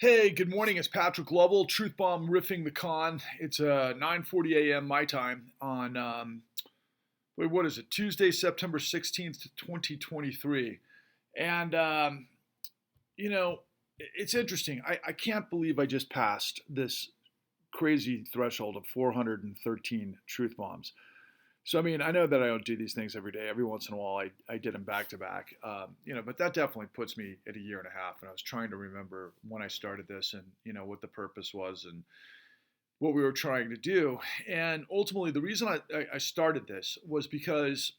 Hey, good morning. It's Patrick Lovell, Truth Bomb riffing the con. It's 9:40 a.m. my time on what is it? Tuesday, September 16th, 2023. And you know, it's interesting. I can't believe I just passed this crazy threshold of 413 truth bombs. So I mean, I know that I don't do these things every day. Every once in a while, I did them back to back. But that definitely puts me at a year and a half. And I was trying to remember when I started this, and what the purpose was, and what we were trying to do. And ultimately, the reason I started this was because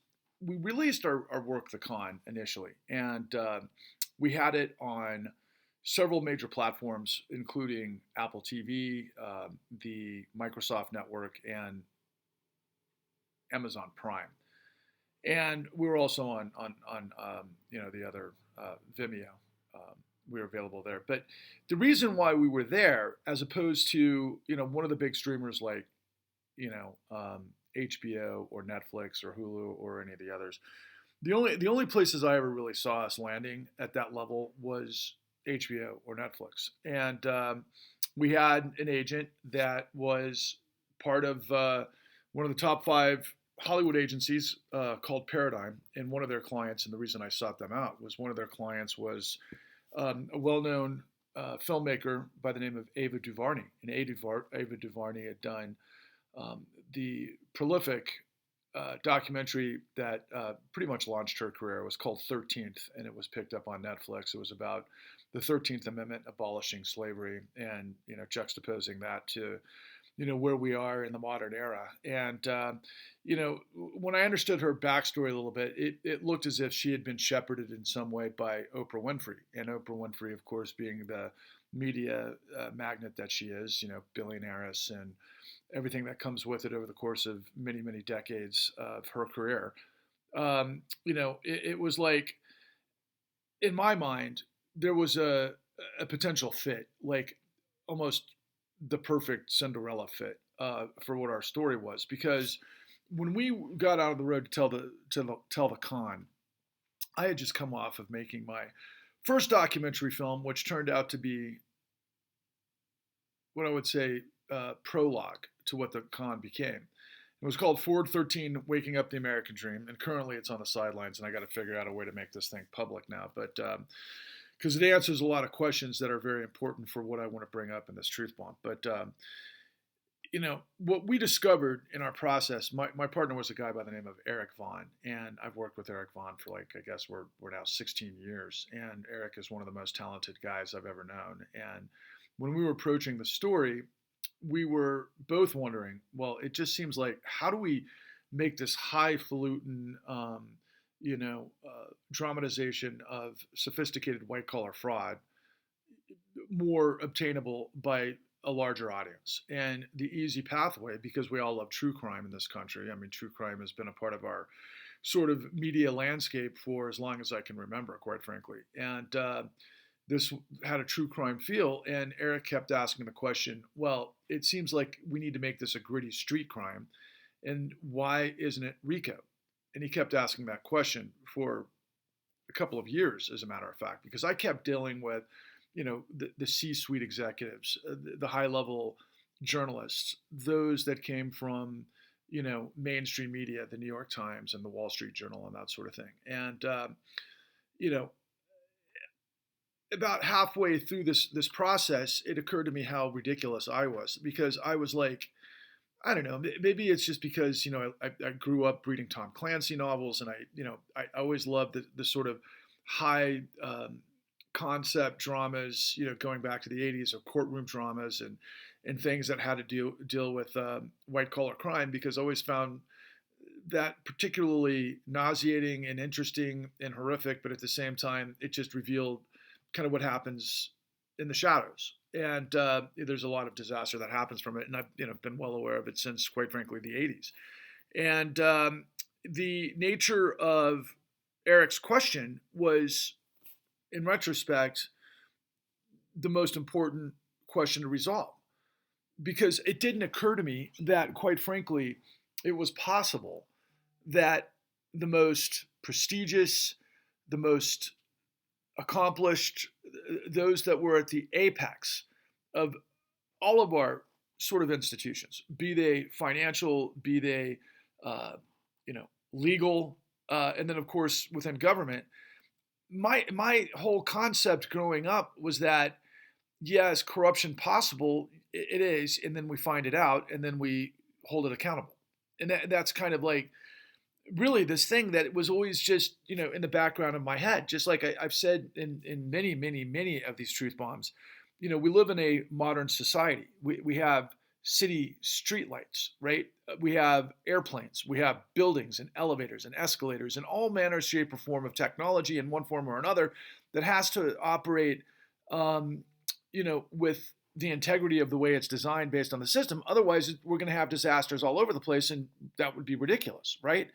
we released our work, The Con, initially, and we had it on several major platforms, including Apple TV, the Microsoft Network, and Amazon Prime. And we were also on the other Vimeo. We were available there. But the reason why we were there, as opposed to one of the big streamers like HBO or Netflix or Hulu or any of the others, the only places I ever really saw us landing at that level was HBO or Netflix. And we had an agent that was part of one of the top five Hollywood agencies called Paradigm, and one of their clients, and the reason I sought them out was one of their clients was a well-known filmmaker by the name of Ava DuVernay. And Ava DuVernay had done the prolific documentary that pretty much launched her career. It was called 13th, and it was picked up on Netflix. It was about the 13th Amendment abolishing slavery, and juxtaposing that to where we are in the modern era. And when I understood her backstory a little bit, it looked as if she had been shepherded in some way by Oprah Winfrey. And Oprah Winfrey, of course, being the media magnet that she is, billionaires and everything that comes with it over the course of many, many decades of her career. It was like, in my mind, there was a potential fit, like almost the perfect Cinderella fit for what our story was. Because when we got out of the road to tell the con, I had just come off of making my first documentary film, which turned out to be what I would say prologue to what the con became. It was called Forward 13, Waking Up the American Dream, and currently it's on the sidelines, and I got to figure out a way to make this thing public now. But because it answers a lot of questions that are very important for what I want to bring up in this truth bomb. But what we discovered in our process, my partner was a guy by the name of Eric Vaughn, and I've worked with Eric Vaughn for I guess we're now 16 years, and Eric is one of the most talented guys I've ever known. And when we were approaching the story, we were both wondering, well, it just seems like, how do we make this highfalutin, dramatization of sophisticated white collar fraud more obtainable by a larger audience? And the easy pathway, because we all love true crime in this country. I mean, true crime has been a part of our sort of media landscape for as long as I can remember, quite frankly. And this had a true crime feel, and Eric kept asking the question, well, it seems like we need to make this a gritty street crime, and why isn't it RICO? And he kept asking that question for a couple of years, as a matter of fact, because I kept dealing with, the C-suite executives, the high-level journalists, those that came from, mainstream media, the New York Times and the Wall Street Journal and that sort of thing. And, about halfway through this process, it occurred to me how ridiculous I was, because I was like, I don't know, maybe it's just because I grew up reading Tom Clancy novels, and I always loved the sort of high concept dramas, going back to the 80s, or courtroom dramas and things that had to deal with white collar crime, because I always found that particularly nauseating and interesting and horrific, but at the same time, it just revealed kind of what happens in the shadows. And there's a lot of disaster that happens from it, and I've been well aware of it since, quite frankly, the 80s. And the nature of Eric's question was, in retrospect, the most important question to resolve, because it didn't occur to me that, quite frankly, it was possible that the most prestigious, the most accomplished, those that were at the apex of all of our sort of institutions, be they financial, be they, uh, legal, and then of course within government. My whole concept growing up was that, yeah, is corruption possible? It is, and then we find it out, and then we hold it accountable, and that's kind of like really this thing that was always just in the background of my head. Just like I've said in many of these truth bombs, we live in a modern society. We have city streetlights, right? We have airplanes, we have buildings and elevators and escalators and all manner, shape, or form of technology in one form or another that has to operate, with the integrity of the way it's designed based on the system. Otherwise, we're going to have disasters all over the place, and that would be ridiculous, right?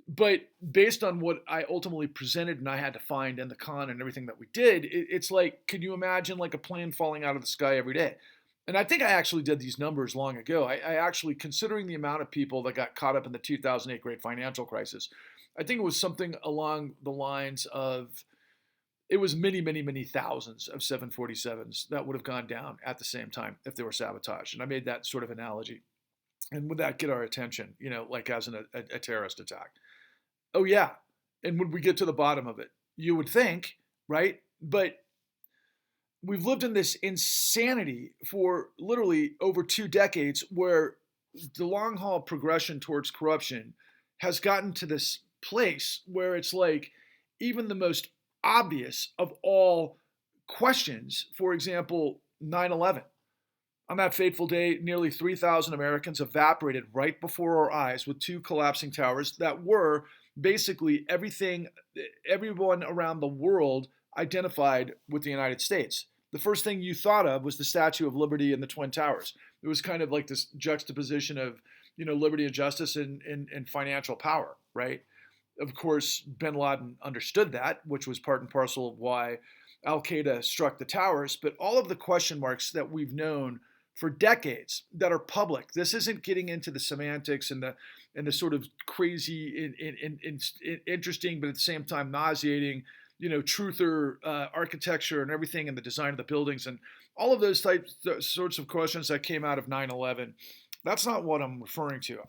But based on what I ultimately presented and I had to find and the con and everything that we did, it's like, can you imagine like a plane falling out of the sky every day? And I think I actually did these numbers long ago. I actually, considering the amount of people that got caught up in the 2008 great financial crisis, I think it was something along the lines of, it was many thousands of 747s that would have gone down at the same time if they were sabotaged. And I made that sort of analogy. And would that get our attention, like as a terrorist attack? Oh, yeah. And would we get to the bottom of it? You would think, right? But we've lived in this insanity for literally over 2 decades where the long haul progression towards corruption has gotten to this place where it's like even the most obvious of all questions, for example, 9/11. On that fateful day, nearly 3,000 Americans evaporated right before our eyes with 2 collapsing towers that were basically everyone around the world identified with the United States. The first thing you thought of was the Statue of Liberty and the Twin Towers. It was kind of like this juxtaposition of, liberty and justice and financial power, right? Of course, bin Laden understood that, which was part and parcel of why Al Qaeda struck the towers. But all of the question marks that we've known for decades that are public. This isn't getting into the semantics and the sort of crazy, interesting, but at the same time nauseating, truther architecture and everything, and the design of the buildings and all of those sorts of questions that came out of 9/11. That's not what I'm referring to.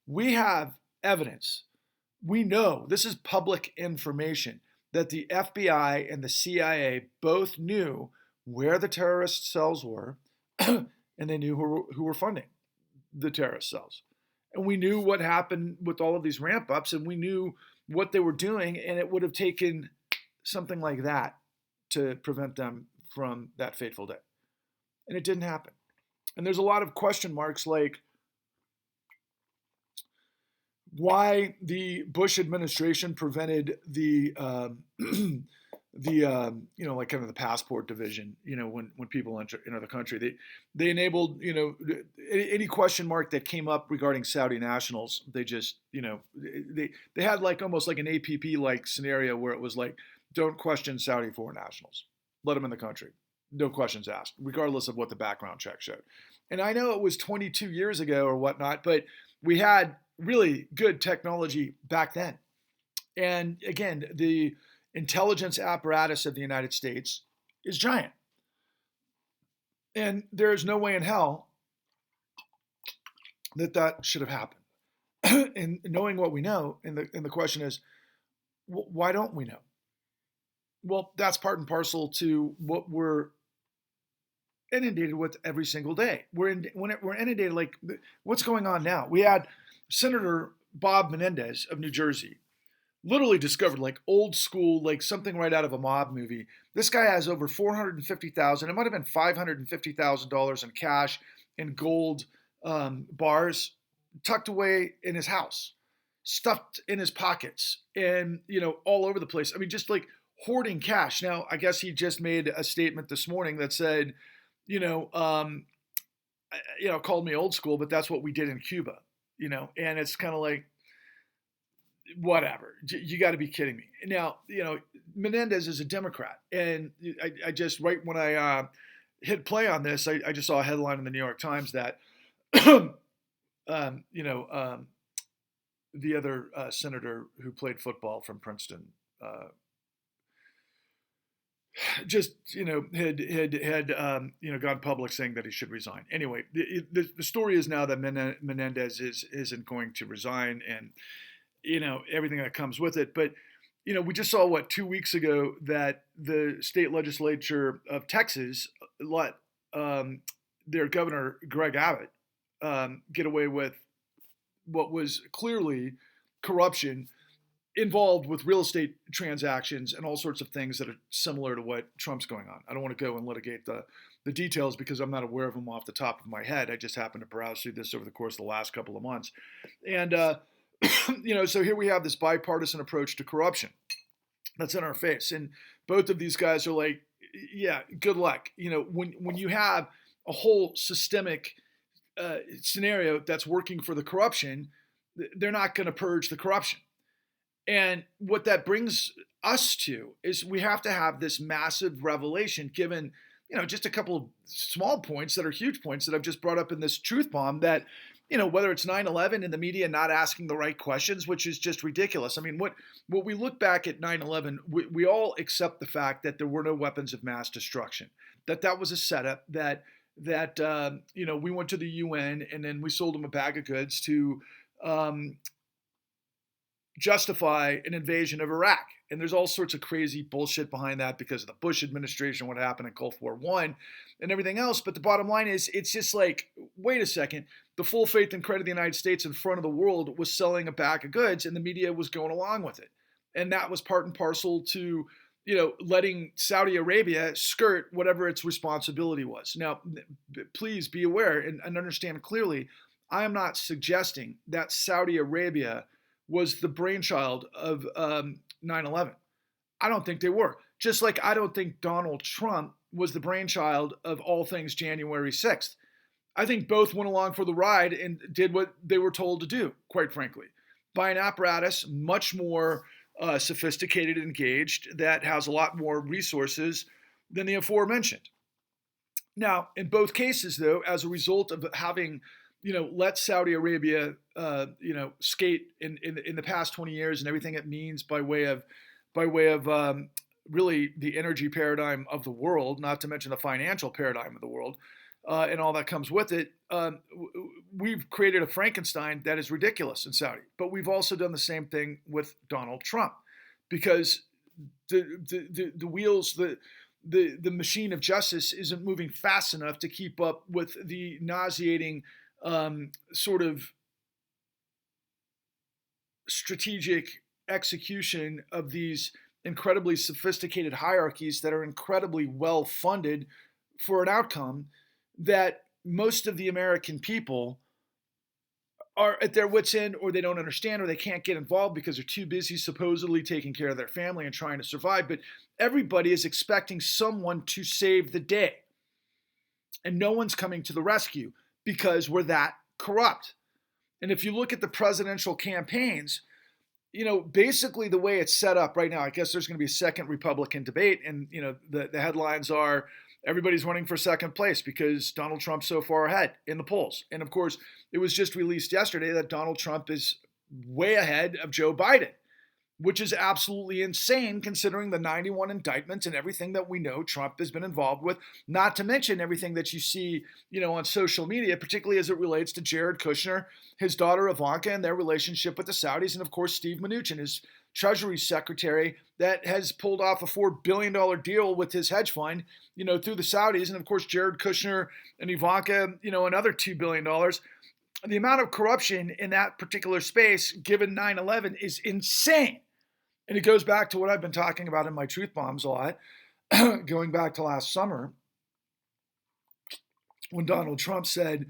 We have evidence. We know this is public information that the FBI and the CIA both knew where the terrorist cells were, and they knew who were funding the terrorist cells. And we knew what happened with all of these ramp ups, and we knew what they were doing, and it would have taken something like that to prevent them from that fateful day. And it didn't happen. And there's a lot of question marks like why the Bush administration prevented the like kind of the passport division, when people enter the country. They enabled, any question mark that came up regarding Saudi nationals, they just, they had like almost like an APP like scenario where it was like, don't question Saudi foreign nationals. Let them in the country. No questions asked, regardless of what the background check showed. And I know it was 22 years ago or whatnot, but we had really good technology back then. And again, the intelligence apparatus of the United States is giant. And there's no way in hell that should have happened. And knowing what we know, and the question is, why don't we know? Well, that's part and parcel to what we're inundated with every single day. We're inundated, like what's going on now. We had Senator Bob Menendez of New Jersey literally discovered like old school, like something right out of a mob movie. This guy has over $450,000. It might have been $550,000 in cash and gold bars tucked away in his house, stuffed in his pockets, and all over the place. I mean, just like hoarding cash. Now, I guess he just made a statement this morning that said, called me old school, but that's what we did in Cuba. And it's kind of like, whatever. You got to be kidding me. Now, Menendez is a Democrat, and I just right when I hit play on this, I just saw a headline in the New York Times that, the other senator who played football from Princeton, just had gone public saying that he should resign. Anyway, the story is now that Menendez isn't going to resign, and everything that comes with it. But we just saw 2 weeks ago that the state legislature of Texas let their governor Greg Abbott get away with what was clearly corruption involved with real estate transactions and all sorts of things that are similar to what Trump's going on. I don't want to go and litigate the details because I'm not aware of them off the top of my head. I just happened to browse through this over the course of the last couple of months. And, so here we have this bipartisan approach to corruption that's in our face. And both of these guys are like, yeah, good luck. When you have a whole systemic scenario that's working for the corruption, they're not going to purge the corruption. And what that brings us to is we have to have this massive revelation given, just a couple of small points that are huge points that I've just brought up in this truth bomb that, whether it's 9/11 and the media not asking the right questions, which is just ridiculous. I mean, what we look back at 9/11, we all accept the fact that there were no weapons of mass destruction, that was a setup, that we went to the UN and then we sold them a bag of goods to justify an invasion of Iraq. And there's all sorts of crazy bullshit behind that because of the Bush administration, what happened in Gulf War I, and everything else. But the bottom line is, it's just like, wait a second, the full faith and credit of the United States in front of the world was selling a bag of goods and the media was going along with it. And that was part and parcel to, letting Saudi Arabia skirt whatever its responsibility was. Now, please be aware and understand clearly, I am not suggesting that Saudi Arabia was the brainchild of 9/11. I don't think they were. Just like I don't think Donald Trump was the brainchild of all things January 6th. I think both went along for the ride and did what they were told to do, quite frankly, by an apparatus much more sophisticated and engaged that has a lot more resources than the aforementioned. Now, in both cases, though, as a result of having let Saudi Arabia, skate in the past 20 years and everything it means by way of really the energy paradigm of the world, not to mention the financial paradigm of the world, and all that comes with it. We've created a Frankenstein that is ridiculous in Saudi, but we've also done the same thing with Donald Trump, because the wheels, the machine of justice isn't moving fast enough to keep up with the nauseating sort of strategic execution of these incredibly sophisticated hierarchies that are incredibly well funded for an outcome that most of the American people are at their wits' end, or they don't understand, or they can't get involved because they're too busy supposedly taking care of their family and trying to survive. But everybody is expecting someone to save the day, and no one's coming to the rescue because we're that corrupt. And if you look at the presidential campaigns, basically the way it's set up right now, I guess there's going to be a second Republican debate. And, the headlines are everybody's running for second place because Donald Trump's so far ahead in the polls. And of course, it was just released yesterday that Donald Trump is way ahead of Joe Biden, which is absolutely insane considering the 91 indictments and everything that we know Trump has been involved with, not to mention everything that you see, on social media, particularly as it relates to Jared Kushner, his daughter Ivanka, and their relationship with the Saudis, and of course Steve Mnuchin, his Treasury Secretary, that has pulled off a $4 billion deal with his hedge fund, through the Saudis, and of course Jared Kushner and Ivanka, another $2 billion. The amount of corruption in that particular space, given 9/11, is insane. And it goes back to what I've been talking about in my truth bombs a lot, going back to last summer, when Donald Trump said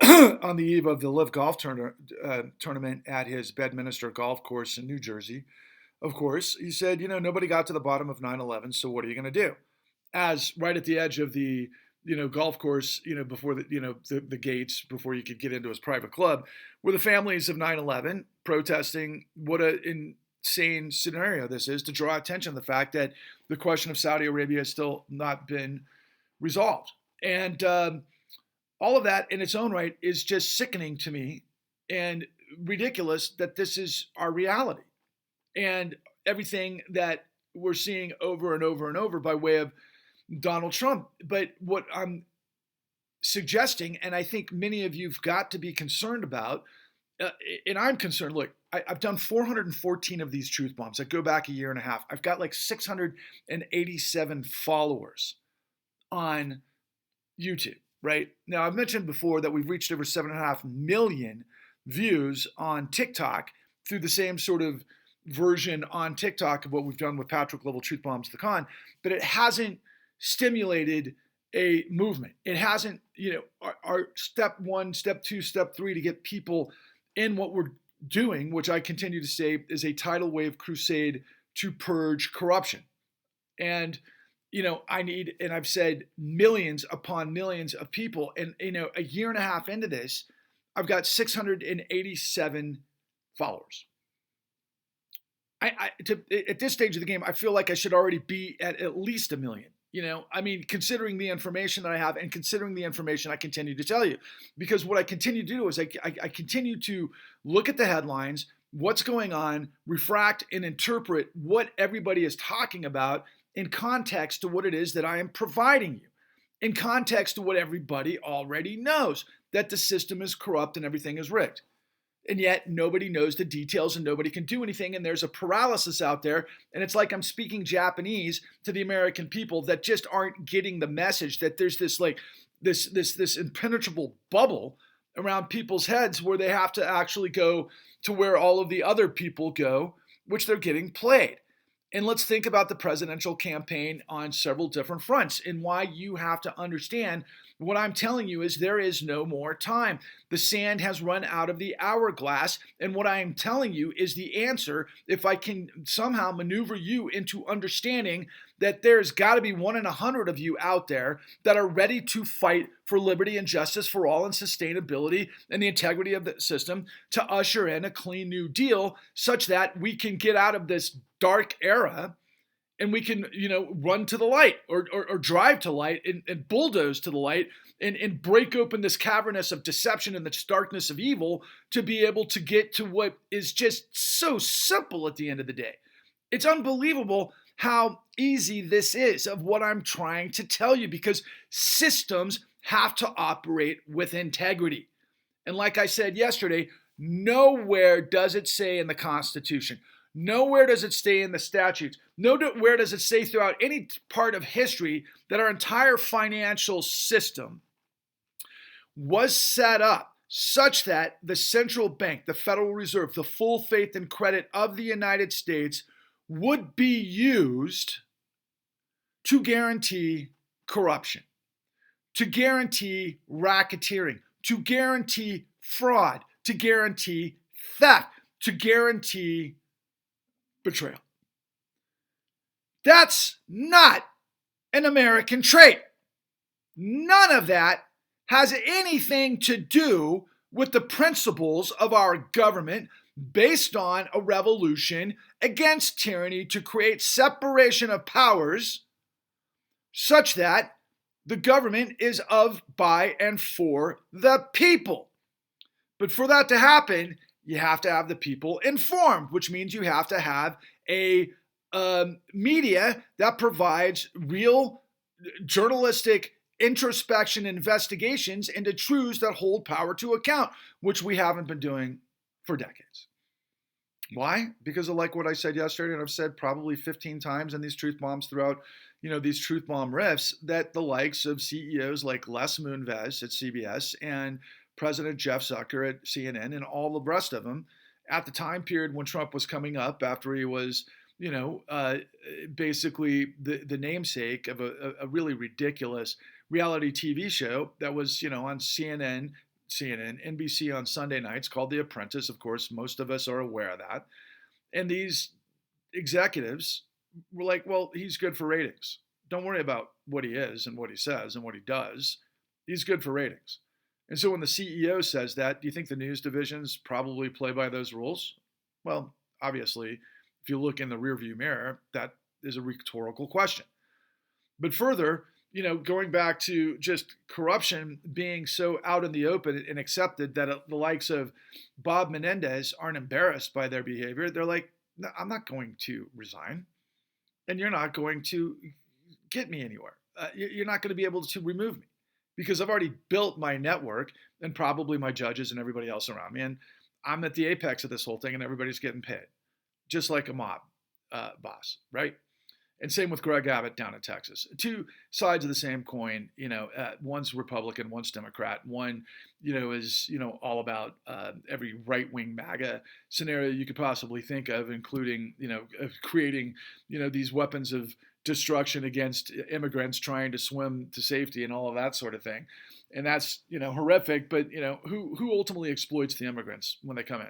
on the eve of the Live Golf tournament at his Bedminster golf course in New Jersey, of course, he said, nobody got to the bottom of 9/11, so what are you going to do? As right at the edge of the golf course, before the gates, before you could get into his private club, were the families of 9/11 protesting what an insane scenario this is, to draw attention to the fact that the question of Saudi Arabia has still not been resolved. And all of that in its own right is just sickening to me and ridiculous that this is our reality. And everything that we're seeing over and over and over by way of Donald Trump. But what I'm suggesting, and I think many of you've got to be concerned about, and I'm concerned. Look, I've done 414 of these truth bombs. I go back a year and a half. I've got like 687 followers on YouTube, right? Now, I've mentioned before that we've reached over 7.5 million views on TikTok through the same sort of version on TikTok of what we've done with Patrick Level Truth Bombs the Con, but it hasn't stimulated a movement. It hasn't, our step 1, step 2, step 3 to get people in what we're doing, which I continue to say is a tidal wave crusade to purge corruption. And, I need, and I've said millions upon millions of people. And, a year and a half into this, I've got 687 followers. At this stage of the game, I feel like I should already be at least 1 million. Considering the information that I have and considering the information I continue to tell you, because what I continue to do is I continue to look at the headlines, what's going on, refract and interpret what everybody is talking about in context to what it is that I am providing you, in context to what everybody already knows, that the system is corrupt and everything is rigged. And yet nobody knows the details and nobody can do anything. And there's a paralysis out there. And it's like I'm speaking Japanese to the American people that just aren't getting the message that there's this impenetrable bubble around people's heads where they have to actually go to where all of the other people go, which they're getting played. And let's think about the presidential campaign on several different fronts and why you have to understand what I'm telling you is there is no more time. The sand has run out of the hourglass. And what I am telling you is the answer, if I can somehow maneuver you into understanding that there's got to be 1 in 100 of you out there that are ready to fight for liberty and justice for all and sustainability and the integrity of the system to usher in a clean new deal such that we can get out of this dark era and we can, run to the light or drive to light and bulldoze to the light and break open this cavernous of deception and this darkness of evil to be able to get to what is just so simple at the end of the day. It's unbelievable how easy this is of what I'm trying to tell you because systems have to operate with integrity. And like I said yesterday, nowhere does it say in the Constitution, nowhere does it say in the statutes, nowhere does it say throughout any part of history that our entire financial system was set up such that the central bank, the Federal Reserve, the full faith and credit of the United States would be used to guarantee corruption, to guarantee racketeering, to guarantee fraud, to guarantee theft, to guarantee betrayal. That's not an American trait. None of that has anything to do with the principles of our government based on a revolution against tyranny to create separation of powers such that the government is of, by, and for the people. But for that to happen, you have to have the people informed, which means you have to have a media that provides real journalistic introspection investigations into truths that hold power to account, which we haven't been doing for decades. Why? Because of like what I said yesterday, and I've said probably 15 times in these truth bombs throughout, these truth bomb riffs, that the likes of CEOs like Les Moonves at CBS and President Jeff Zucker at CNN and all the rest of them at the time period when Trump was coming up after he was, basically the namesake of a really ridiculous reality TV show that was, on CNN, NBC on Sunday nights called The Apprentice. Of course, most of us are aware of that. And these executives were like, well, he's good for ratings. Don't worry about what he is and what he says and what he does. He's good for ratings. And so when the CEO says that, do you think the news divisions probably play by those rules? Well, obviously, if you look in the rearview mirror, that is a rhetorical question. But further, going back to just corruption being so out in the open and accepted that the likes of Bob Menendez aren't embarrassed by their behavior, they're like, no, I'm not going to resign. and you're not going to get me anywhere. You're not going to be able to remove me because I've already built my network and probably my judges and everybody else around me. And I'm at the apex of this whole thing and everybody's getting paid, just like a mob boss, right? And same with Greg Abbott down in Texas. Two sides of the same coin. One's Republican, one's Democrat. One, is all about every right-wing MAGA scenario you could possibly think of, including creating these weapons of destruction against immigrants trying to swim to safety and all of that sort of thing. And that's horrific. But who ultimately exploits the immigrants when they come in?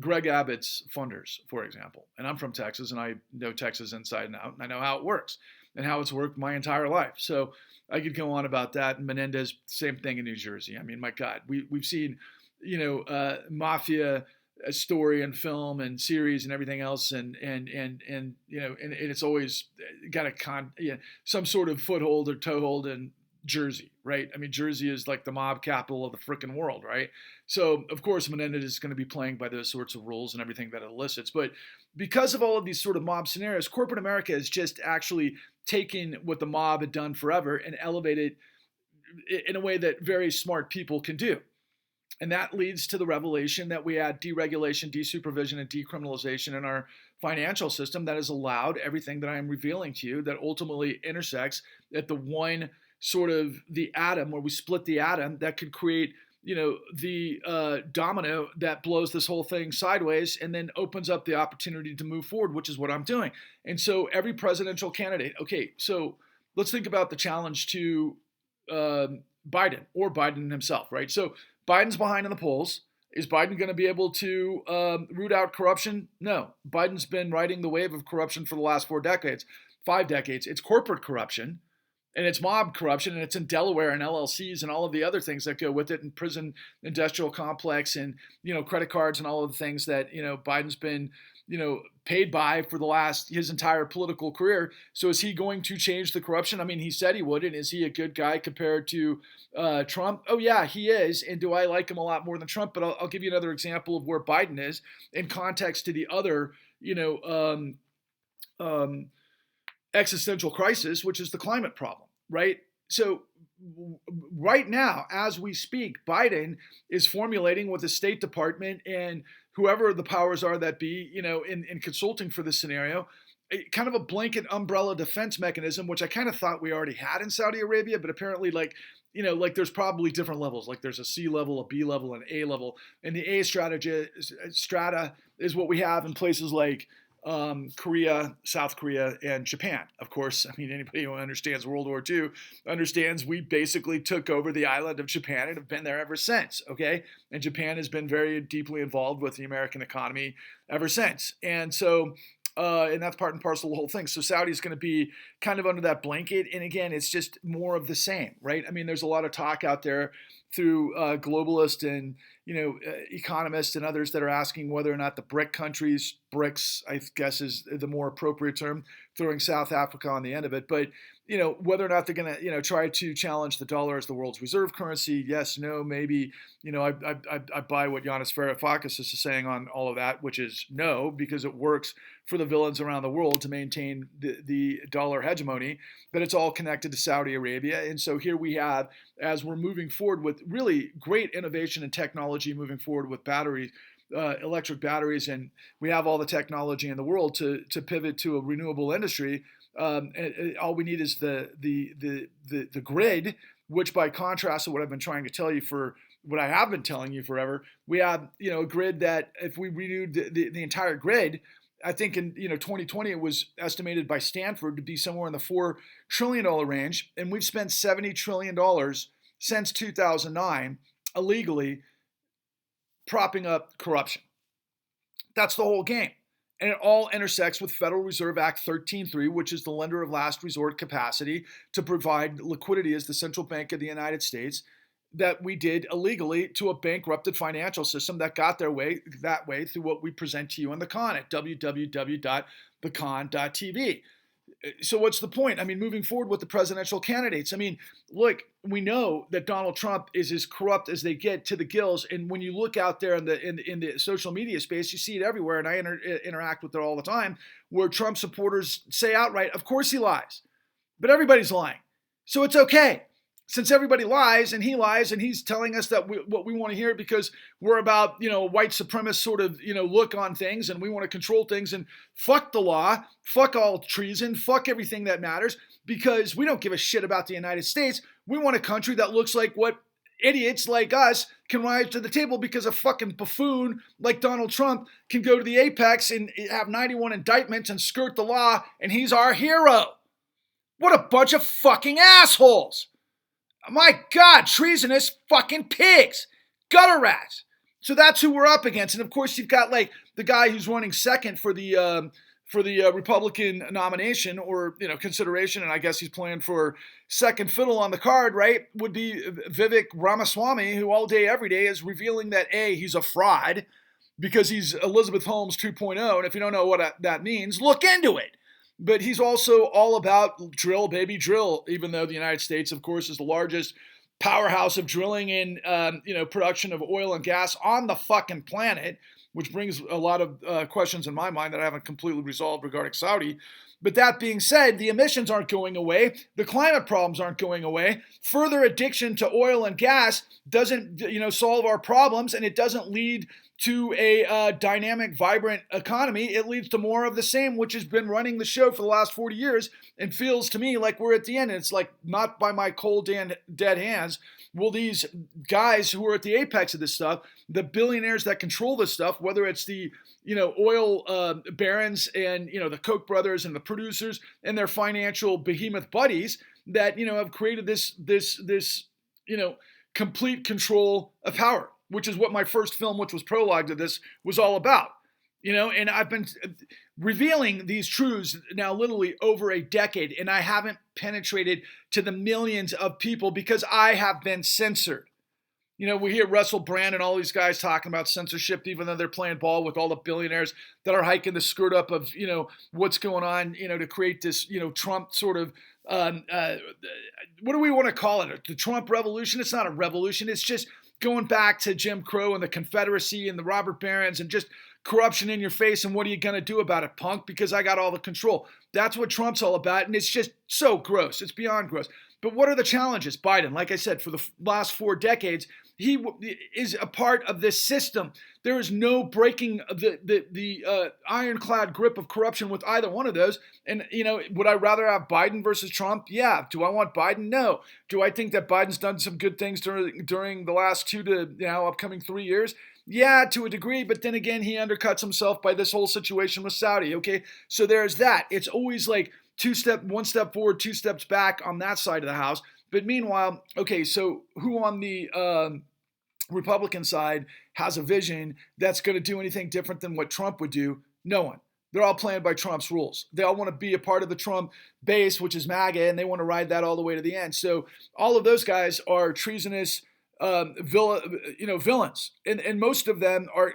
Greg Abbott's funders, for example. And I'm from Texas, and I know Texas inside and out, and I know how it works and how it's worked my entire life. So I could go on about that. And Menendez, same thing in New Jersey. I mean, my God, we've seen, mafia story and film and series and everything else, and it's always got some sort of foothold or toehold in Jersey, right? I mean, Jersey is like the mob capital of the frickin' world, right? So, of course, Menendez is going to be playing by those sorts of rules and everything that it elicits. But because of all of these sort of mob scenarios, corporate America has just actually taken what the mob had done forever and elevated it in a way that very smart people can do. And that leads to the revelation that we had deregulation, desupervision, and decriminalization in our financial system that has allowed everything that I am revealing to you that ultimately intersects at the one sort of the atom where we split the atom that could create the domino that blows this whole thing sideways and then opens up the opportunity to move forward, which is what I'm doing. And so every presidential candidate, okay, so let's think about the challenge to Biden or Biden himself, right? So Biden's behind in the polls. Is Biden going to be able to root out corruption? No. Biden's been riding the wave of corruption for the last 5 decades. It's corporate corruption. And it's mob corruption, and it's in Delaware and LLCs and all of the other things that go with it, and prison industrial complex and, credit cards and all of the things that, Biden's been, paid by for his entire political career. So is he going to change the corruption? I mean, he said he would, and is he a good guy compared to Trump? Oh, yeah, he is. And do I like him a lot more than Trump? But I'll give you another example of where Biden is in context to the other, existential crisis, which is the climate problem, right? So right now, as we speak, Biden is formulating with the State Department and whoever the powers are that be, in consulting for this scenario, kind of a blanket umbrella defense mechanism, which I kind of thought we already had in Saudi Arabia, but apparently there's probably different levels. Like there's a C level, a B level, and an A level. And the A strata is what we have in places like Korea, South Korea, and Japan. Of course, I mean, anybody who understands World War II understands we basically took over the island of Japan and have been there ever since, okay? And Japan has been very deeply involved with the American economy ever since. And so, and that's part and parcel of the whole thing. So Saudi is going to be kind of under that blanket. And again, it's just more of the same, right? I mean, there's a lot of talk out there through globalists and economists and others that are asking whether or not the BRIC countries, BRICS, I guess is the more appropriate term, throwing South Africa on the end of it, but whether or not they're going to try to challenge the dollar as the world's reserve currency. Yes, no, maybe. I buy what Yanis Varoufakis is saying on all of that, which is no, because it works for the villains around the world to maintain the dollar hegemony, but it's all connected to Saudi Arabia. And so here we have, as we're moving forward with really great innovation and technology, moving forward with batteries, electric batteries, and we have all the technology in the world to pivot to a renewable industry. And all we need is the grid, which by contrast to what I've been trying to tell you for what I have been telling you forever, we have a grid that if we renewed the entire grid, I think in 2020 it was estimated by Stanford to be somewhere in the $4 trillion range, and we've spent $70 trillion since 2009 illegally propping up corruption. That's the whole game. And it all intersects with Federal Reserve Act 13.3, which is the lender of last resort capacity to provide liquidity as the central bank of the United States, that we did illegally to a bankrupted financial system that got that way through what we present to you on the con at www.thecon.tv. So what's the point? I mean, moving forward with the presidential candidates. I mean, look, we know that Donald Trump is as corrupt as they get to the gills, and when you look out there in the social media space, you see it everywhere. And I interact with it all the time, where Trump supporters say outright, "Of course he lies," but everybody's lying, so it's okay. Since everybody lies and he's telling us that what we want to hear because we're about, a white supremacist sort of, look on things, and we want to control things, and fuck the law, fuck all treason, fuck everything that matters, because we don't give a shit about the United States. We want a country that looks like what idiots like us can rise to the table, because a fucking buffoon like Donald Trump can go to the apex and have 91 indictments and skirt the law, and he's our hero. What a bunch of fucking assholes. My God, treasonous fucking pigs, gutter rats. So that's who we're up against. And of course, you've got like the guy who's running second for the Republican nomination, or consideration, and I guess he's playing for second fiddle on the card, right? Would be Vivek Ramaswamy, who all day, every day is revealing that he's a fraud because he's Elizabeth Holmes 2.0, and if you don't know what that means, look into it. But he's also all about drill, baby, drill, even though the United States, of course, is the largest powerhouse of drilling and, production of oil and gas on the fucking planet, which brings a lot of questions in my mind that I haven't completely resolved regarding Saudi. But that being said, the emissions aren't going away. The climate problems aren't going away. Further addiction to oil and gas doesn't, solve our problems, and it doesn't lead to a dynamic, vibrant economy. It leads to more of the same, which has been running the show for the last 40 years, and feels to me like we're at the end. And it's like, not by my cold, dead hands will these guys who are at the apex of this stuff, the billionaires that control this stuff, whether it's the oil barons and the Koch brothers and the producers and their financial behemoth buddies that have created this complete control of power, which is what my first film, which was prologue to this, was all about. And I've been revealing these truths now literally over a decade, and I haven't penetrated to the millions of people because I have been censored. We hear Russell Brand and all these guys talking about censorship, even though they're playing ball with all the billionaires that are hiking the skirt up of, what's going on, to create this, Trump sort of, what do we want to call it? The Trump revolution? It's not a revolution. It's just going back to Jim Crow and the Confederacy and the robber barons and just corruption in your face. And what are you going to do about it, punk? Because I got all the control. That's what Trump's all about. And it's just so gross. It's beyond gross. But what are the challenges? Biden, like I said, for the last 4 decades, he is a part of this system. There is no breaking the ironclad grip of corruption with either one of those. And, would I rather have Biden versus Trump? Yeah. Do I want Biden? No. Do I think that Biden's done some good things during the last 2 to upcoming 3 years? Yeah, to a degree. But then again, he undercuts himself by this whole situation with Saudi. Okay. So there's that. It's always like 1 step forward, 2 steps back on that side of the house. But meanwhile, okay, so who on the Republican side has a vision that's going to do anything different than what Trump would do? No one. They're all playing by Trump's rules. They all want to be a part of the Trump base, which is MAGA, and they want to ride that all the way to the end. So all of those guys are treasonous villains. And most of them are,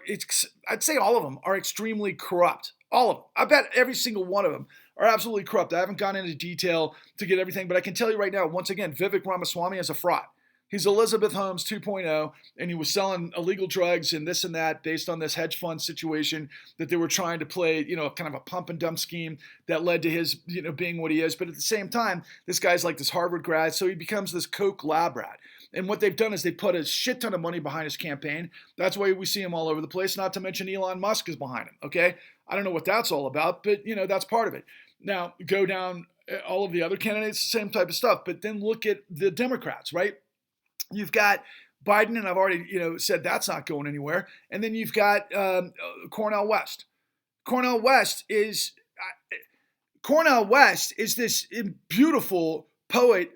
I'd say all of them are extremely corrupt. All of them. I bet every single one of them are absolutely corrupt. I haven't gone into detail to get everything, but I can tell you right now, once again, Vivek Ramaswamy is a fraud. He's Elizabeth Holmes 2.0, and he was selling illegal drugs and this and that based on this hedge fund situation that they were trying to play, kind of a pump and dump scheme that led to his, being what he is. But at the same time, this guy's like this Harvard grad, so he becomes this Koch lab rat. And what they've done is they put a shit ton of money behind his campaign. That's why we see him all over the place, not to mention Elon Musk is behind him, okay? I don't know what that's all about, but, that's part of it. Now, go down all of the other candidates, same type of stuff. But then look at the Democrats, right? You've got Biden, and I've already, said that's not going anywhere. And then you've got Cornel West. Cornel West is this beautiful poet,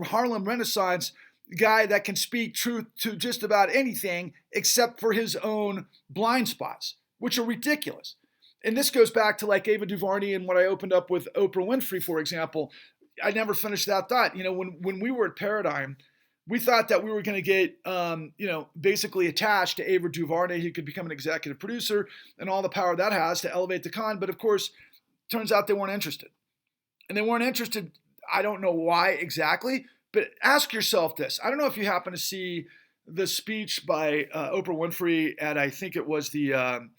Harlem Renaissance guy that can speak truth to just about anything except for his own blind spots, which are ridiculous. And this goes back to like Ava DuVernay and what I opened up with Oprah Winfrey, for example. I never finished that thought. When we were at Paradigm, we thought that we were going to get, basically attached to Ava DuVernay, who could become an executive producer and all the power that has to elevate the con. But of course, turns out they weren't interested. And they weren't interested. I don't know why exactly, but ask yourself this. I don't know if you happen to see the speech by Oprah Winfrey at, I think it was the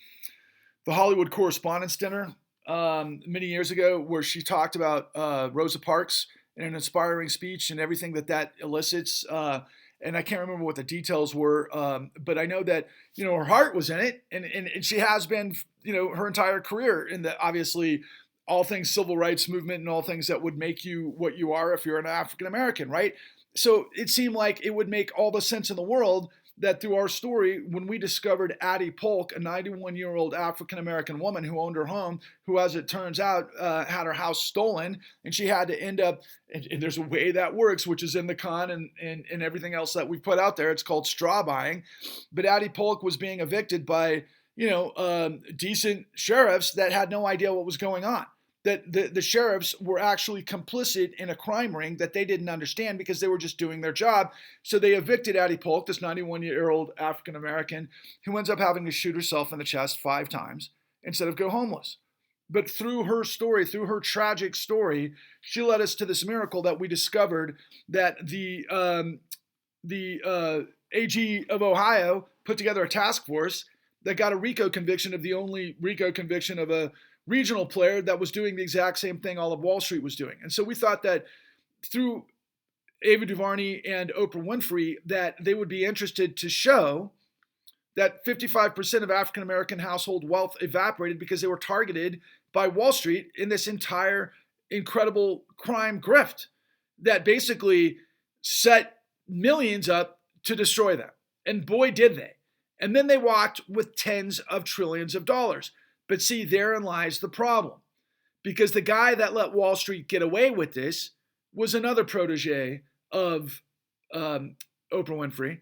Hollywood Correspondents' Dinner many years ago, where she talked about Rosa Parks in an inspiring speech and everything that elicits. And I can't remember what the details were, but I know that her heart was in it, and she has been her entire career in the obviously all things civil rights movement and all things that would make you what you are if you're an African American, right? So it seemed like it would make all the sense in the world that through our story, when we discovered Addie Polk, a 91-year-old African-American woman who owned her home, who, as it turns out, had her house stolen, and she had to end up, and there's a way that works, which is in the con and everything else that we put out there. It's called straw buying. But Addie Polk was being evicted by, decent sheriffs that had no idea what was going on. That the sheriffs were actually complicit in a crime ring that they didn't understand because they were just doing their job. So they evicted Addie Polk, this 91-year-old African-American, who ends up having to shoot herself in the chest 5 times instead of go homeless. But through her story, through her tragic story, she led us to this miracle that we discovered that the AG of Ohio put together a task force that got a RICO conviction of the only RICO conviction of a regional player that was doing the exact same thing all of Wall Street was doing. And so we thought that through Ava DuVernay and Oprah Winfrey that they would be interested to show that 55% of African American household wealth evaporated because they were targeted by Wall Street in this entire incredible crime grift that basically set millions up to destroy them. And boy, did they. And then they walked with tens of trillions of dollars. But see, therein lies the problem. Because the guy that let Wall Street get away with this was another protege of Oprah Winfrey,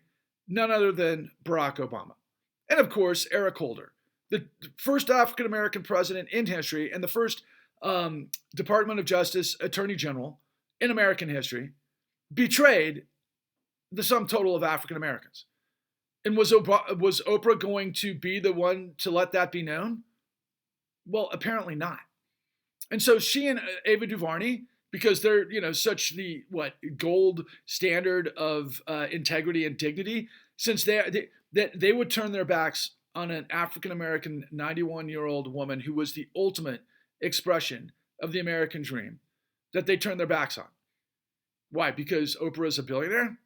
none other than Barack Obama. And of course, Eric Holder, the first African-American president in history and the first Department of Justice Attorney General in American history, betrayed the sum total of African Americans. And was Oprah going to be the one to let that be known? Well, apparently not. And so she and Ava DuVernay, because they're such the gold standard of integrity and dignity, since they would turn their backs on an African American 91-year-old woman who was the ultimate expression of the American dream, that they turned their backs on. Why? Because Oprah is a billionaire?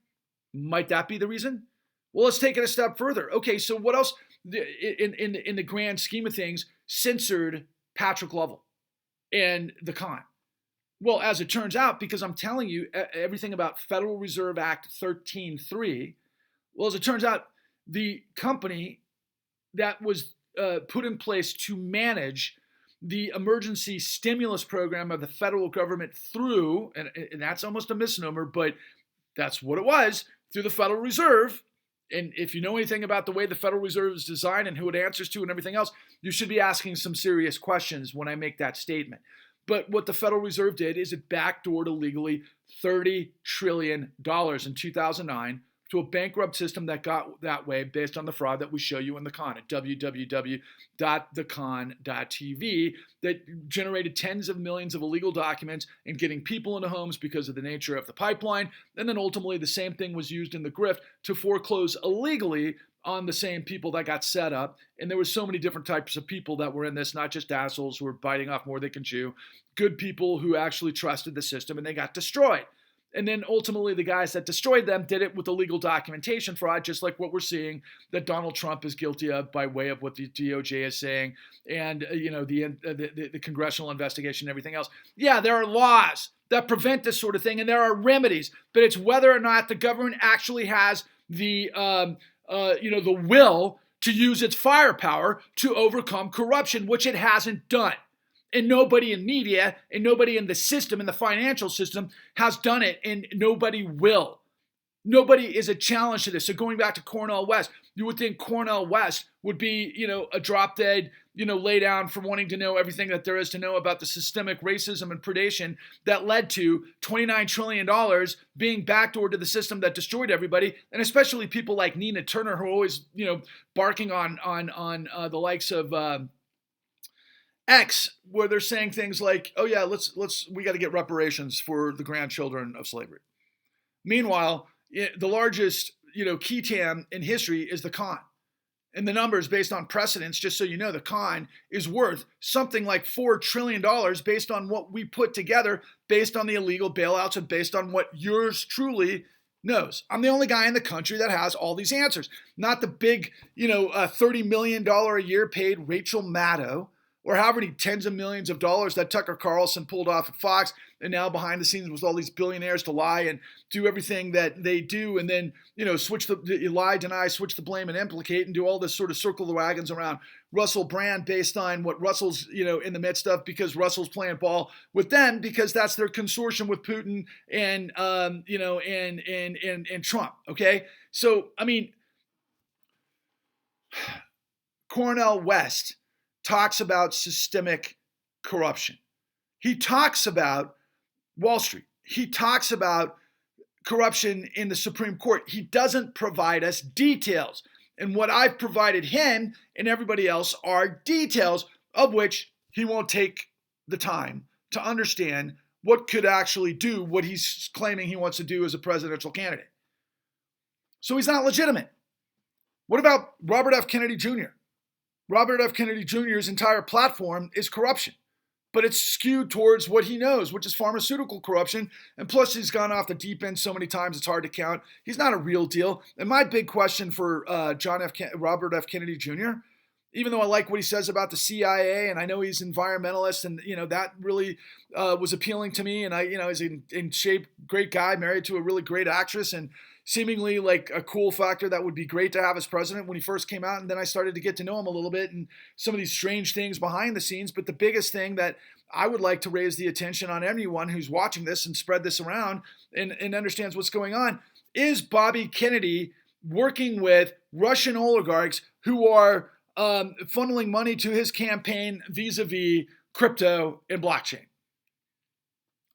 Might that be the reason? Well, let's take it a step further. Okay, so what else in the grand scheme of things censored Patrick Lovell and the con? Well, as it turns out, because I'm telling you everything about Federal Reserve Act 13.3, well, as it turns out, the company that was put in place to manage the emergency stimulus program of the federal government through, and that's almost a misnomer, but that's what it was, through the Federal Reserve. And if you know anything about the way the Federal Reserve is designed and who it answers to and everything else, you should be asking some serious questions when I make that statement. But what the Federal Reserve did is it backdoored illegally $30 trillion in 2009 to a bankrupt system that got that way based on the fraud that we show you in the con at www.thecon.tv that generated tens of millions of illegal documents and getting people into homes because of the nature of the pipeline. And then ultimately the same thing was used in the grift to foreclose illegally on the same people that got set up. And there were so many different types of people that were in this, not just assholes who were biting off more they can chew, good people who actually trusted the system and they got destroyed. And then ultimately the guys that destroyed them did it with illegal documentation fraud, just like what we're seeing that Donald Trump is guilty of by way of what the DOJ is saying and the congressional investigation and everything else. Yeah, there are laws that prevent this sort of thing and there are remedies, but it's whether or not the government actually has the will to use its firepower to overcome corruption, which it hasn't done. And nobody in media and nobody in the system, in the financial system, has done it, and nobody will. Nobody is a challenge to this. So going back to Cornel West, you would think Cornel West would be, a drop dead, lay down for wanting to know everything that there is to know about the systemic racism and predation that led to $29 trillion being backdoored to the system that destroyed everybody, and especially people like Nina Turner who are always, barking on the likes of X, where they're saying things like, "Oh yeah, we got to get reparations for the grandchildren of slavery." Meanwhile, the largest key tam in history is the con. And the numbers based on precedents, just so you know, the con is worth something like $4 trillion based on what we put together, based on the illegal bailouts, and based on what yours truly knows. I'm the only guy in the country that has all these answers. Not the big, $30 million a year paid Rachel Maddow, or however many tens of millions of dollars that Tucker Carlson pulled off at Fox, and now behind the scenes with all these billionaires to lie and do everything that they do, and then switch lie, deny, switch the blame, and implicate, and do all this sort of circle the wagons around Russell Brand based on what Russell's in the midst of, because Russell's playing ball with them because that's their consortium with Putin and and Trump. Okay, so I mean, Cornel West talks about systemic corruption. He talks about Wall Street. He talks about corruption in the Supreme Court. He doesn't provide us details. And what I've provided him and everybody else are details of which he won't take the time to understand what could actually do what he's claiming he wants to do as a presidential candidate. So he's not legitimate. What about Robert F. Kennedy Jr.? Robert F. Kennedy Jr.'s entire platform is corruption, but it's skewed towards what he knows, which is pharmaceutical corruption. And plus, he's gone off the deep end so many times it's hard to count. He's not a real deal. And my big question for Robert F. Kennedy Jr., even though I like what he says about the CIA, and I know he's environmentalist, and that really was appealing to me. And he's in shape, great guy, married to a really great actress, and seemingly like a cool factor that would be great to have as president when he first came out. And then I started to get to know him a little bit and some of these strange things behind the scenes. But the biggest thing that I would like to raise the attention on anyone who's watching this and spread this around and understands what's going on is Bobby Kennedy working with Russian oligarchs who are funneling money to his campaign vis-a-vis crypto and blockchain.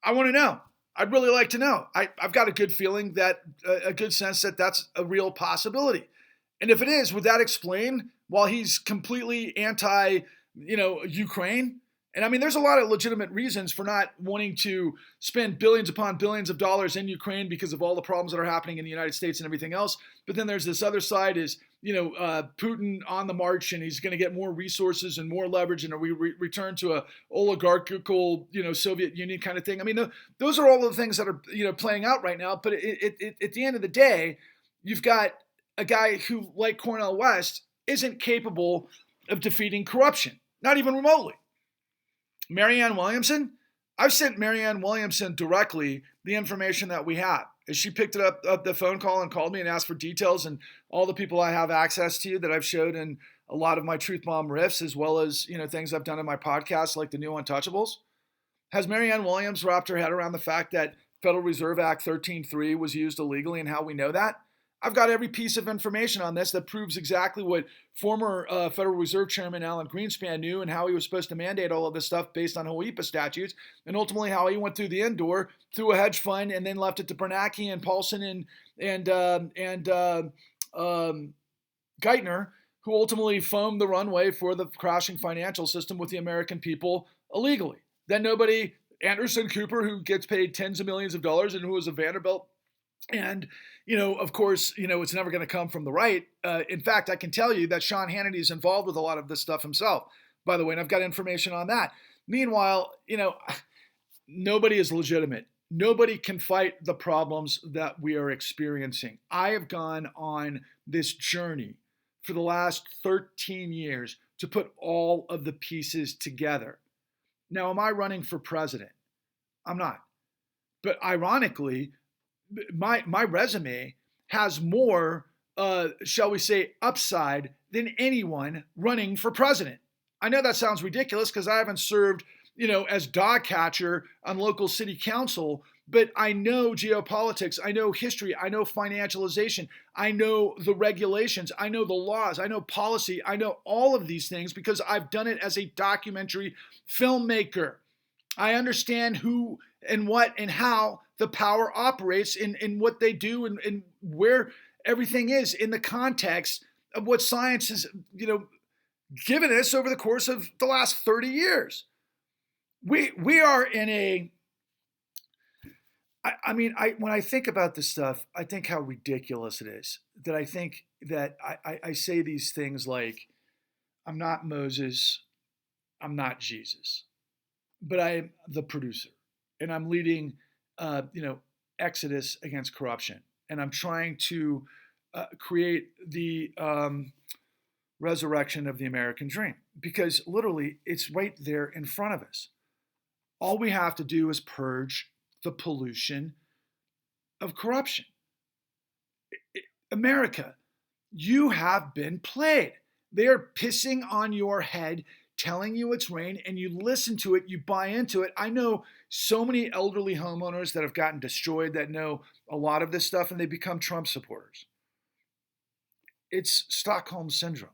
I want to know. I'd really like to know. I've got a good feeling that, a good sense that that's a real possibility. And if it is, would that explain why he's completely anti-Ukraine? And I mean, there's a lot of legitimate reasons for not wanting to spend billions upon billions of dollars in Ukraine because of all the problems that are happening in the United States and everything else. But then there's this other side is, Putin on the march, and he's going to get more resources and more leverage, and we return to a oligarchical, Soviet Union kind of thing. I mean, those are all the things that are, playing out right now. But at the end of the day, you've got a guy who, like Cornel West, isn't capable of defeating corruption, not even remotely. Marianne Williamson, I've sent Marianne Williamson directly the information that we have. As she picked it up the phone call and called me and asked for details, and all the people I have access to that I've showed in a lot of my Truth Bomb riffs, as well as things I've done in my podcast like the new Untouchables. Has Marianne Williams wrapped her head around the fact that Federal Reserve Act 13.3 was used illegally and how we know that? I've got every piece of information on this that proves exactly what former Federal Reserve Chairman Alan Greenspan knew, and how he was supposed to mandate all of this stuff based on HOEPA statutes, and ultimately how he went through the end door through a hedge fund and then left it to Bernanke and Paulson and Geithner, who ultimately foamed the runway for the crashing financial system with the American people illegally. Then nobody, Anderson Cooper, who gets paid tens of millions of dollars and who was a Vanderbilt, and of course, it's never going to come from the right. In fact, I can tell you that Sean Hannity is involved with a lot of this stuff himself, by the way, and I've got information on that. Meanwhile, nobody is legitimate. Nobody can fight the problems that we are experiencing. I have gone on this journey for the last 13 years to put all of the pieces together. Now, am I running for president? I'm not. But ironically, my resume has more, shall we say, upside than anyone running for president. I know that sounds ridiculous because I haven't served, as dog catcher on local city council, but I know geopolitics, I know history, I know financialization, I know the regulations, I know the laws, I know policy, I know all of these things because I've done it as a documentary filmmaker. I understand who and what and how the power operates and what they do and where everything is in the context of what science is, given us over the course of the last 30 years. We are in a, when I think about this stuff, I think how ridiculous it is. That I think that I say these things like, I'm not Moses, I'm not Jesus, but I am the producer, and I'm leading, exodus against corruption, and I'm trying to create the resurrection of the American dream, because literally it's right there in front of us. All we have to do is purge the pollution of corruption. America, you have been played. They are pissing on your head, telling you it's rain, and you listen to it, you buy into it. I know so many elderly homeowners that have gotten destroyed that know a lot of this stuff, and they become Trump supporters. It's Stockholm Syndrome.